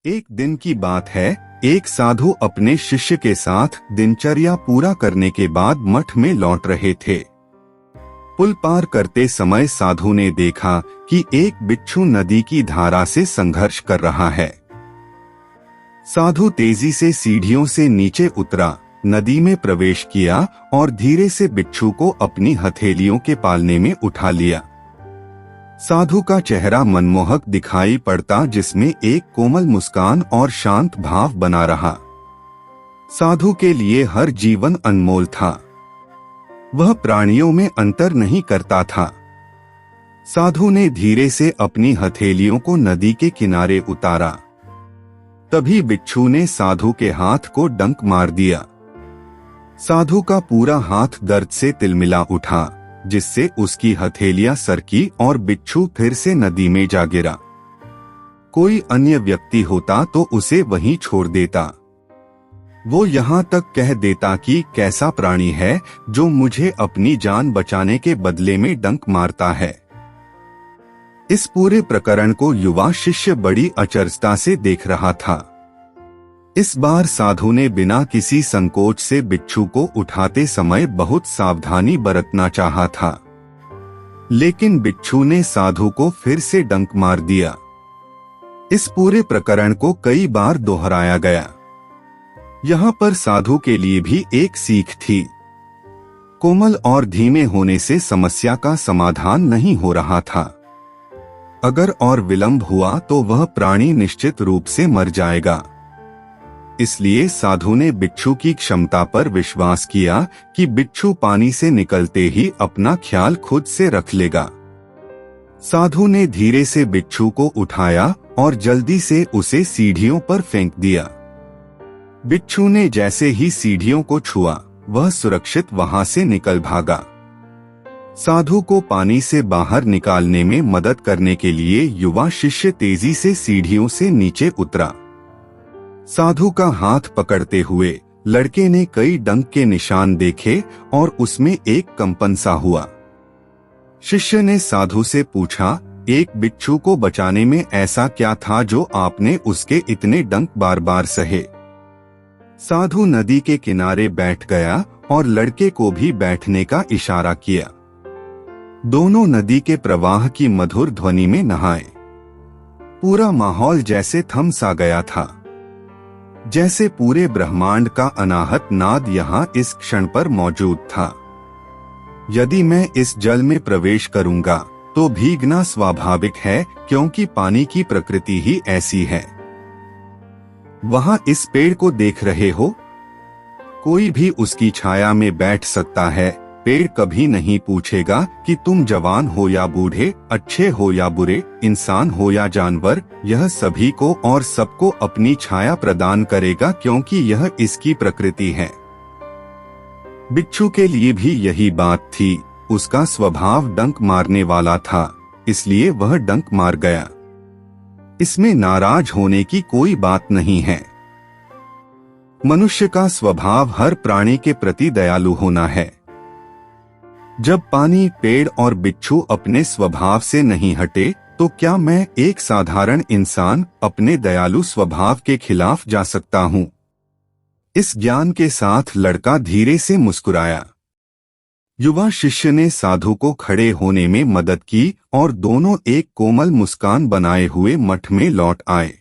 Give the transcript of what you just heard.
एक दिन की बात है। एक साधु अपने शिष्य के साथ दिनचर्या पूरा करने के बाद मठ में लौट रहे थे। पुल पार करते समय साधु ने देखा कि एक बिच्छू नदी की धारा से संघर्ष कर रहा है। साधु तेजी से सीढ़ियों से नीचे उतरा, नदी में प्रवेश किया और धीरे से बिच्छू को अपनी हथेलियों के पालने में उठा लिया। साधु का चेहरा मनमोहक दिखाई पड़ता, जिसमें एक कोमल मुस्कान और शांत भाव बना रहा। साधु के लिए हर जीवन अनमोल था। वह प्राणियों में अंतर नहीं करता था। साधु ने धीरे से अपनी हथेलियों को नदी के किनारे उतारा। तभी बिच्छू ने साधु के हाथ को डंक मार दिया। साधु का पूरा हाथ दर्द से तिलमिला उठा, जिससे उसकी हथेलियां सरकी और बिच्छू फिर से नदी में जा गिरा। कोई अन्य व्यक्ति होता तो उसे वहीं छोड़ देता। वो यहाँ तक कह देता कि कैसा प्राणी है जो मुझे अपनी जान बचाने के बदले में डंक मारता है। इस पूरे प्रकरण को युवा शिष्य बड़ी अचरजता से देख रहा था। इस बार साधु ने बिना किसी संकोच से बिच्छू को उठाते समय बहुत सावधानी बरतना चाहा था, लेकिन बिच्छू ने साधु को फिर से डंक मार दिया। इस पूरे प्रकरण को कई बार दोहराया गया। यहाँ पर साधु के लिए भी एक सीख थी। कोमल और धीमे होने से समस्या का समाधान नहीं हो रहा था। अगर और विलंब हुआ तो वह प्राणी निश्चित रूप से मर जाएगा। इसलिए साधु ने बिच्छू की क्षमता पर विश्वास किया कि बिच्छू पानी से निकलते ही अपना ख्याल खुद से रख लेगा। साधु ने धीरे से बिच्छू को उठाया और जल्दी से उसे सीढ़ियों पर फेंक दिया। बिच्छू ने जैसे ही सीढ़ियों को छुआ, वह सुरक्षित वहां से निकल भागा। साधु को पानी से बाहर निकालने में मदद करने के लिए युवा शिष्य तेजी से सीढ़ियों से नीचे उतरा। साधु का हाथ पकड़ते हुए लड़के ने कई डंक के निशान देखे और उसमें एक कंपन सा हुआ। शिष्य ने साधु से पूछा, एक बिच्छू को बचाने में ऐसा क्या था जो आपने उसके इतने डंक बार बार सहे? साधु नदी के किनारे बैठ गया और लड़के को भी बैठने का इशारा किया। दोनों नदी के प्रवाह की मधुर ध्वनि में नहाए। पूरा माहौल जैसे थम सा गया था, जैसे पूरे ब्रह्मांड का अनाहत नाद यहाँ इस क्षण पर मौजूद था। यदि मैं इस जल में प्रवेश करूंगा तो भीगना स्वाभाविक है, क्योंकि पानी की प्रकृति ही ऐसी है। वहां इस पेड़ को देख रहे हो? कोई भी उसकी छाया में बैठ सकता है। पेड़ कभी नहीं पूछेगा कि तुम जवान हो या बूढ़े, अच्छे हो या बुरे, इंसान हो या जानवर। यह सभी को और सबको अपनी छाया प्रदान करेगा, क्योंकि यह इसकी प्रकृति है। बिच्छू के लिए भी यही बात थी। उसका स्वभाव डंक मारने वाला था, इसलिए वह डंक मार गया। इसमें नाराज होने की कोई बात नहीं है। मनुष्य का स्वभाव हर प्राणी के प्रति दयालु होना है। जब पानी, पेड़ और बिच्छू अपने स्वभाव से नहीं हटे, तो क्या मैं एक साधारण इंसान अपने दयालु स्वभाव के खिलाफ जा सकता हूँ? इस ज्ञान के साथ लड़का धीरे से मुस्कुराया। युवा शिष्य ने साधु को खड़े होने में मदद की और दोनों एक कोमल मुस्कान बनाए हुए मठ में लौट आए।